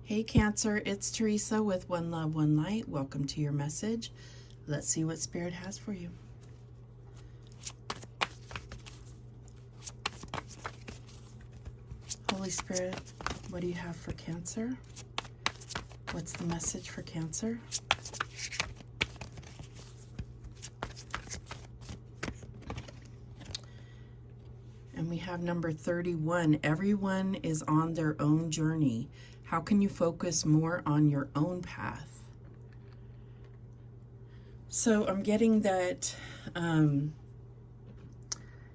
Hey Cancer, it's Teresa with One Love, One Light. Welcome to your message. Let's see what Spirit has for you. Holy Spirit, what do you have for Cancer? What's the message for Cancer? And we have number 31. Everyone is on their own journey. How can you focus more on your own path? So I'm getting that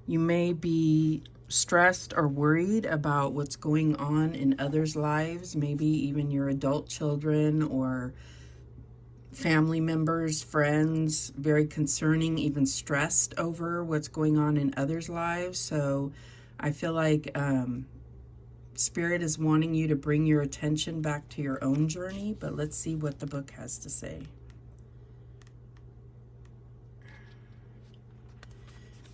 you may be stressed or worried about what's going on in others' lives, maybe even your adult children or family members, friends, very concerning, even stressed over what's going on in others' lives. So I feel like Spirit is wanting you to bring your attention back to your own journey, but let's see what the book has to say.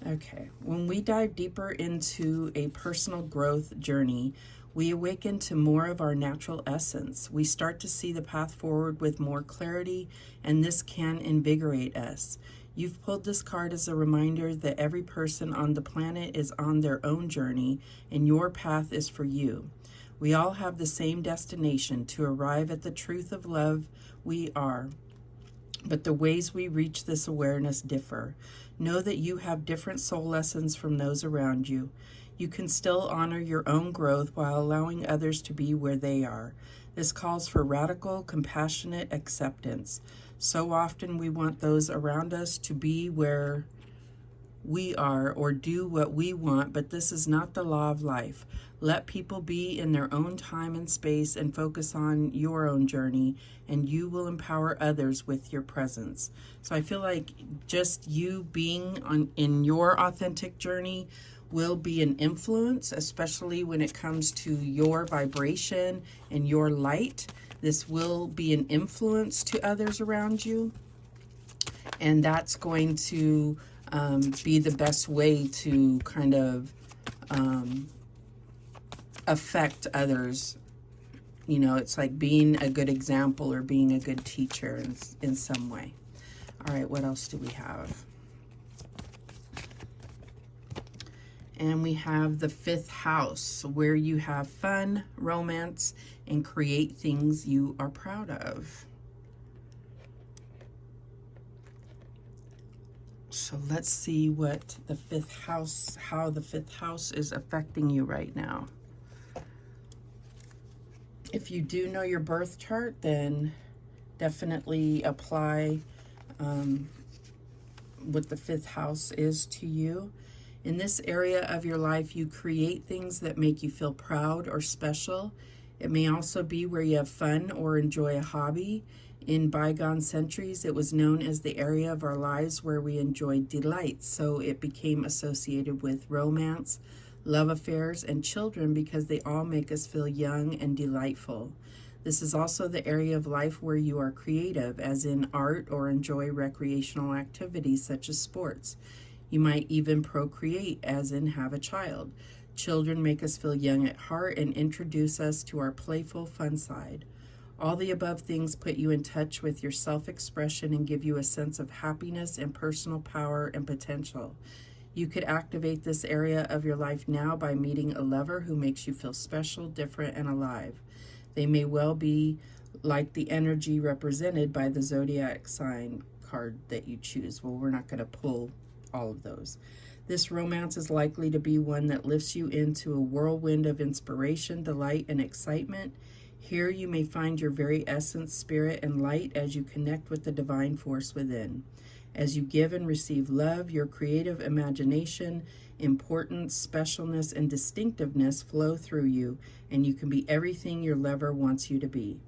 Okay, when we dive deeper into a personal growth journey, we awaken to more of our natural essence. We start to see the path forward with more clarity, and this can invigorate us. You've pulled this card as a reminder that every person on the planet is on their own journey, and your path is for you. We all have the same destination, to arrive at the truth of love we are. But the ways we reach this awareness differ. Know that you have different soul lessons from those around you. You can still honor your own growth while allowing others to be where they are. This calls for radical, compassionate acceptance. So often we want those around us to be where we are or do what we want, but this is not the law of life. Let people be in their own time and space and focus on your own journey, and you will empower others with your presence. So I feel like just you being in your authentic journey will be an influence, especially when it comes to your vibration and your light. This will be an influence to others around you, and that's going to be the best way to kind of affect others. You know, it's like being a good example or being a good teacher in some way. All right, what else do we have? And we have the 5th house, where you have fun, romance, and create things you are proud of. So let's see what the 5th house, how the 5th house is affecting you right now. If you do know your birth chart, then definitely apply what the 5th house is to you. In this area of your life, you create things that make you feel proud or special. It may also be where you have fun or enjoy a hobby. In bygone centuries, it was known as the area of our lives where we enjoyed delight, so it became associated with romance, love affairs, and children because they all make us feel young and delightful. This is also the area of life where you are creative, as in art, or enjoy recreational activities such as sports. You might even procreate, as in have a child. Children make us feel young at heart and introduce us to our playful, fun side. All the above things put you in touch with your self-expression and give you a sense of happiness and personal power and potential. You could activate this area of your life now by meeting a lover who makes you feel special, different, and alive. They may well be like the energy represented by the zodiac sign card that you choose. Well, we're not going to pull all of those. This romance is likely to be one that lifts you into a whirlwind of inspiration, delight, and excitement. Here you may find your very essence, spirit, and light as you connect with the divine force within. As you give and receive love, your creative imagination, importance, specialness, and distinctiveness flow through you, and you can be everything your lover wants you to be.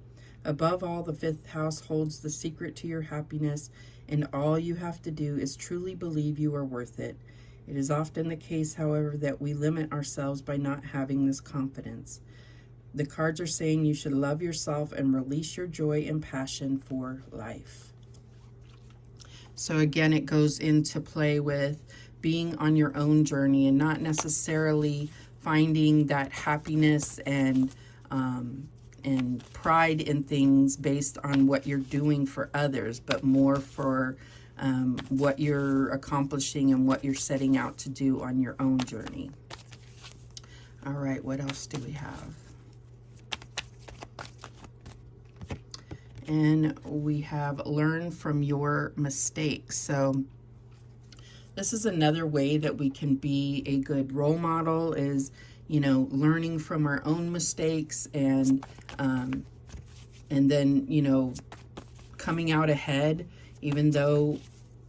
Above all, the 5th house holds the secret to your happiness, and all you have to do is truly believe you are worth it. It is often the case, however, that we limit ourselves by not having this confidence. The cards are saying you should love yourself and release your joy and passion for life. So again, it goes into play with being on your own journey and not necessarily finding that happiness and and pride in things based on what you're doing for others, but more for what you're accomplishing and what you're setting out to do on your own journey. All right, what else do we have? And we have learn from your mistakes. So this is another way that we can be a good role model, is, you know, learning from our own mistakes and then, you know, coming out ahead, even though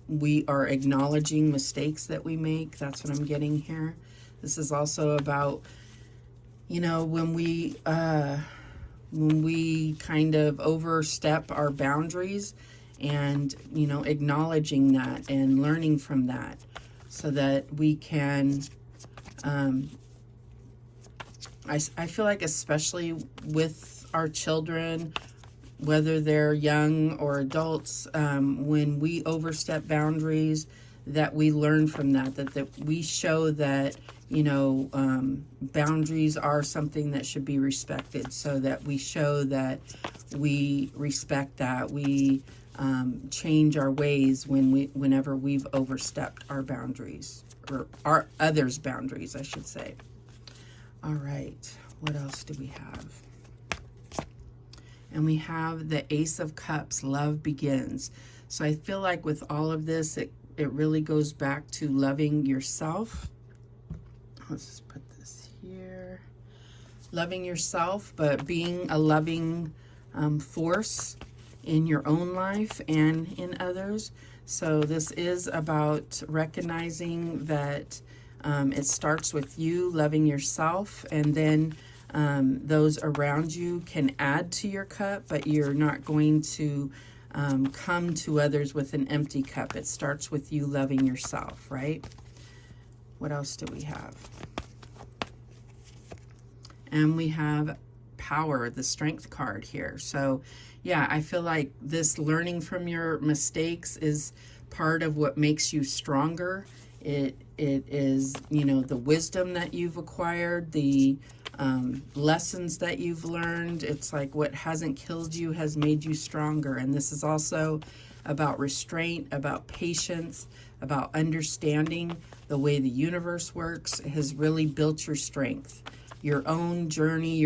we are acknowledging mistakes that we make. That's what I'm getting here. This is also about, you know, when we kind of overstep our boundaries, and, you know, acknowledging that and learning from that, so that we can, I feel like, especially with our children, whether they're young or adults, when we overstep boundaries, that we learn from that, that we show that, you know, boundaries are something that should be respected, so that we show that we respect that. We change our ways whenever we've overstepped our boundaries, or our others' boundaries, I should say. All right, what else do we have? And we have the Ace of Cups, love begins. So I feel like with all of this, it really goes back to loving yourself. Let's just put this here. Loving yourself, but being a loving force in your own life and in others. So this is about recognizing that it starts with you loving yourself, and then those around you can add to your cup, but you're not going to come to others with an empty cup. It starts with you loving yourself, right? What else do we have? And we have power, the strength card here. So yeah, I feel like this learning from your mistakes is part of what makes you stronger. It is, you know, the wisdom that you've acquired, the lessons that you've learned. It's like what hasn't killed you has made you stronger. And this is also about restraint, about patience, about understanding the way the universe works. It has really built your strength. Your own journey,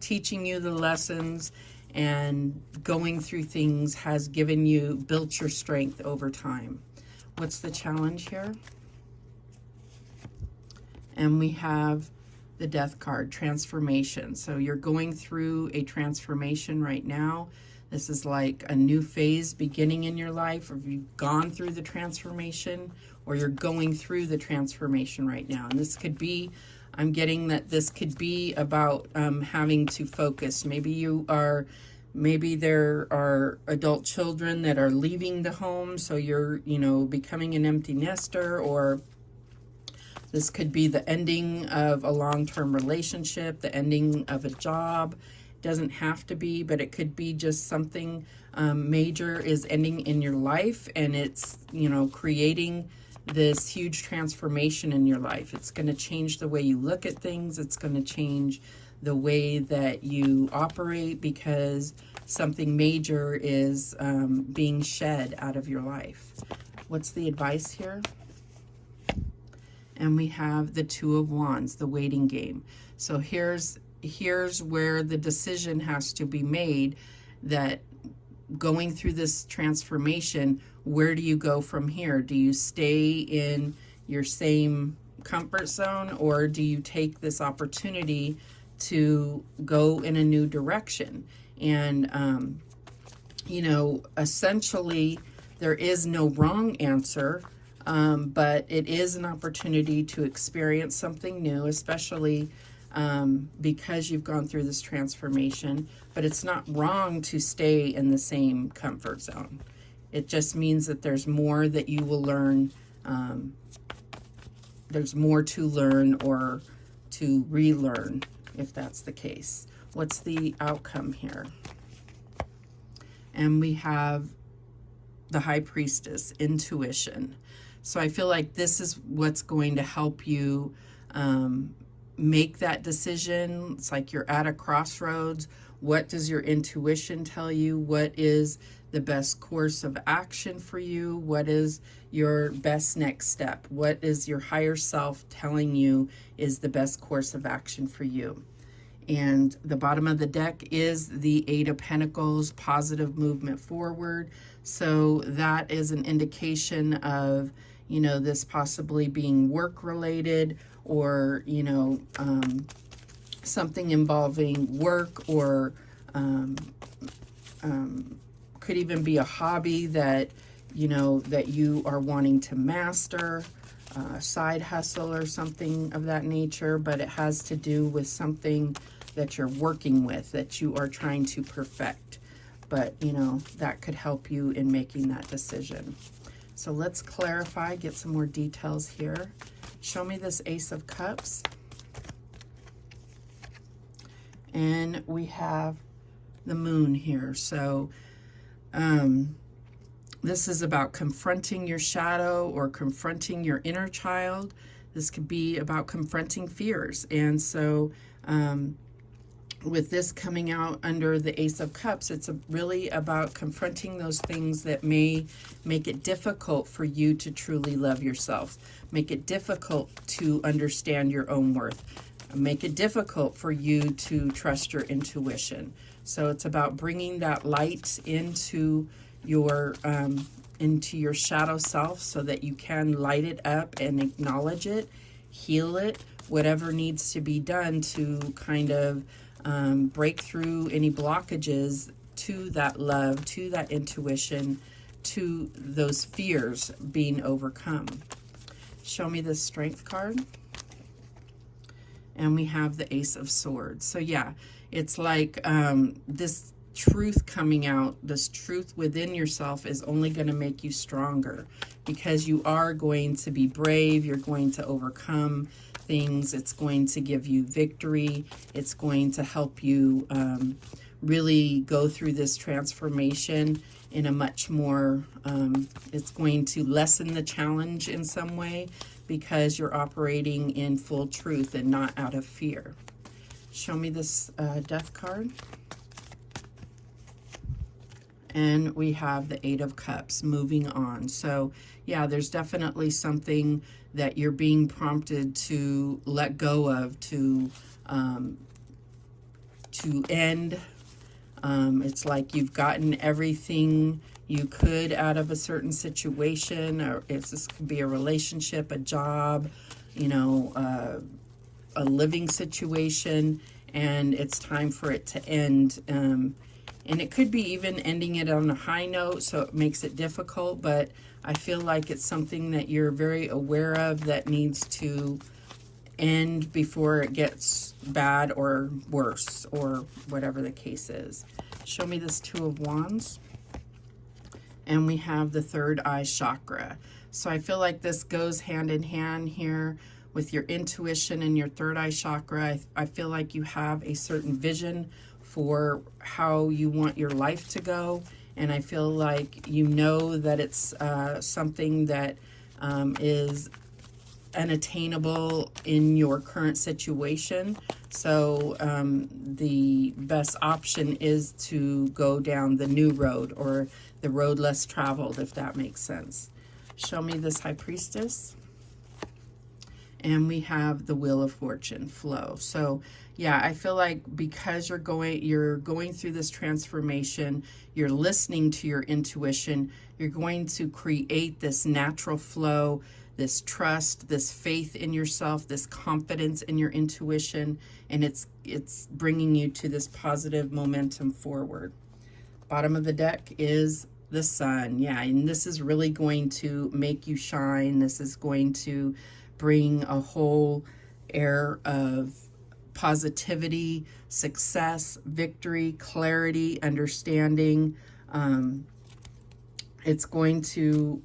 teaching you the lessons and going through things has built your strength over time. What's the challenge here? And we have the Death card, transformation. So you're going through a transformation right now. This is like a new phase beginning in your life, or you've gone through the transformation, or you're going through the transformation right now. And this could be, I'm getting that this could be about having to focus. Maybe there are adult children that are leaving the home, so you're, becoming an empty nester, or this could be the ending of a long-term relationship, the ending of a job. Doesn't have to be, but it could be just something major is ending in your life, and it's, creating this huge transformation in your life. It's going to change the way you look at things. It's going to change the way that you operate, because something major is being shed out of your life. What's the advice here? And we have the Two of Wands, the waiting game. So here's where the decision has to be made, that going through this transformation, where do you go from here? Do you stay in your same comfort zone, or do you take this opportunity to go in a new direction? And, essentially there is no wrong answer, but it is an opportunity to experience something new, especially because you've gone through this transformation. But it's not wrong to stay in the same comfort zone. It just means that there's more that you will learn. There's more to learn or to relearn, if that's the case. What's the outcome here? And we have the High Priestess, intuition. So I feel like this is what's going to help you make that decision. It's like you're at a crossroads. What does your intuition tell you? What is the best course of action for you? What is your best next step? What is your higher self telling you is the best course of action for you? And the bottom of the deck is the Eight of Pentacles, positive movement forward. So that is an indication of, you know, this possibly being work related, or, you know, something involving work, or could even be a hobby that, you know, that you are wanting to master, a side hustle or something of that nature, but it has to do with something that you're working with, that you are trying to perfect. But, you know, that could help you in making that decision. So let's clarify, get some more details here. Show me this Ace of Cups. And we have the Moon here. So this is about confronting your shadow or confronting your inner child. This could be about confronting fears. And so with this coming out under the Ace of Cups, it's really about confronting those things that may make it difficult for you to truly love yourself, make it difficult to understand your own worth, make it difficult for you to trust your intuition. So it's about bringing that light into your shadow self so that you can light it up and acknowledge it, heal it, whatever needs to be done to kind of break through any blockages to that love, to that intuition, to those fears being overcome. Show me the Strength card. And we have the Ace of Swords. So yeah, it's like this truth coming out, this truth within yourself is only going to make you stronger, because you are going to be brave, you're going to overcome things, it's going to give you victory, it's going to help you really go through this transformation in a much more, it's going to lessen the challenge in some way, because you're operating in full truth and not out of fear. Show me this Death card. And we have the Eight of Cups, moving on. So yeah, there's definitely something that you're being prompted to let go of, to end. It's like you've gotten everything you could out of a certain situation, or if this could be a relationship, a job, you know, a living situation, and it's time for it to end. And it could be even ending it on a high note, so it makes it difficult, but I feel like it's something that you're very aware of that needs to end before it gets bad or worse, or whatever the case is. Show me this Two of Wands. And we have the third eye chakra. So I feel like this goes hand in hand here with your intuition and your third eye chakra. I feel like you have a certain vision for how you want your life to go, and I feel like you know that it's something that is unattainable in your current situation. So the best option is to go down the new road, or the road less traveled, if that makes sense. Show me this High Priestess. And we have the Wheel of Fortune, flow. So yeah, I feel like because you're going through this transformation, you're listening to your intuition, you're going to create this natural flow, this trust, this faith in yourself, this confidence in your intuition, and it's bringing you to this positive momentum forward. Bottom of the deck is the Sun. Yeah, and this is really going to make you shine. This is going to bring a whole air of positivity, success, victory, clarity, understanding. It's going to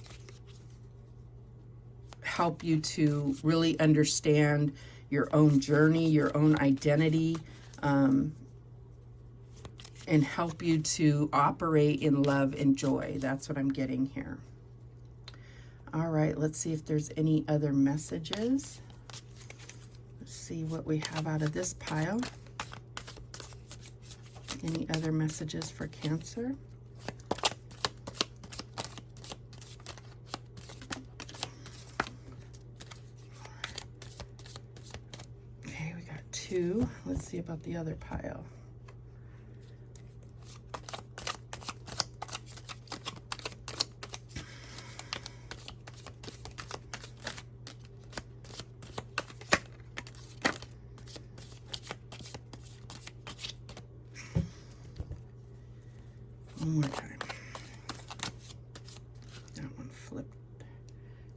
help you to really understand your own journey, your own identity, and help you to operate in love and joy. That's what I'm getting here. All right, let's see if there's any other messages. Let's see what we have out of this pile. Any other messages for Cancer? Okay, we got 2. Let's see about the other pile. One more time. That one flipped.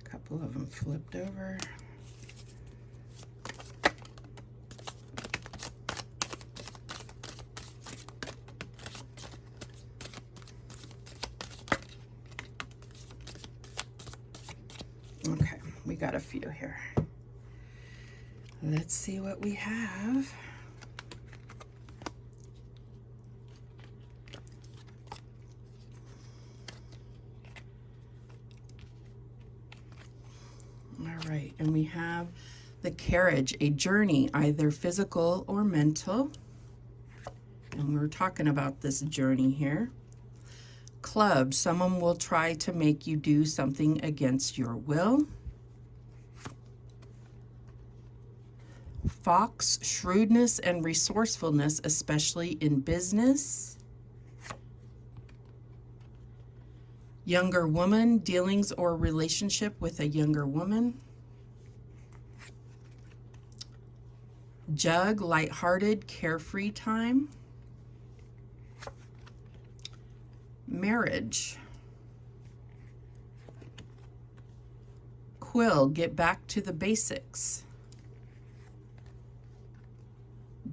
A couple of them flipped over. Okay, we got a few here. Let's see what we have. All right, and we have the Carriage, a journey, either physical or mental. And we're talking about this journey here. Club, someone will try to make you do something against your will. Fox, shrewdness and resourcefulness, especially in business. Younger woman, dealings or relationship with a younger woman. Jug, lighthearted, carefree time. Marriage. Quill, get back to the basics.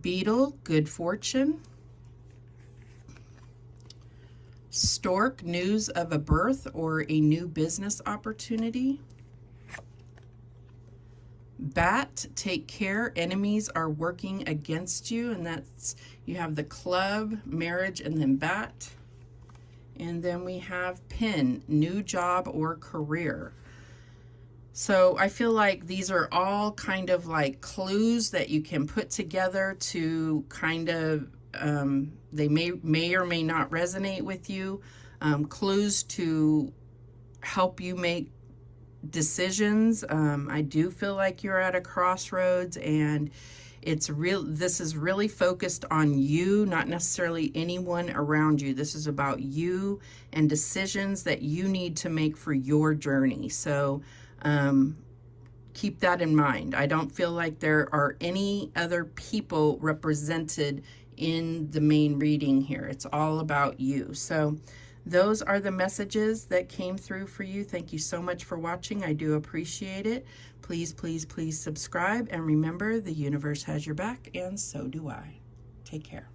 Beetle, good fortune. Stork, news of a birth or a new business opportunity. Bat, take care, enemies are working against you, and that's, you have the Club, marriage, and then Bat. And then we have Pin, new job or career. So I feel like these are all kind of like clues that you can put together to kind of, they may or may not resonate with you. Clues to help you make decisions. I do feel like you're at a crossroads, and this is really focused on you, not necessarily anyone around you. This is about you and decisions that you need to make for your journey. So keep that in mind. I don't feel like there are any other people represented in the main reading here. It's all about you. So those are the messages that came through for you. Thank you so much for watching. I do appreciate it. Please, please, please subscribe. And remember, the universe has your back, and so do I. Take care.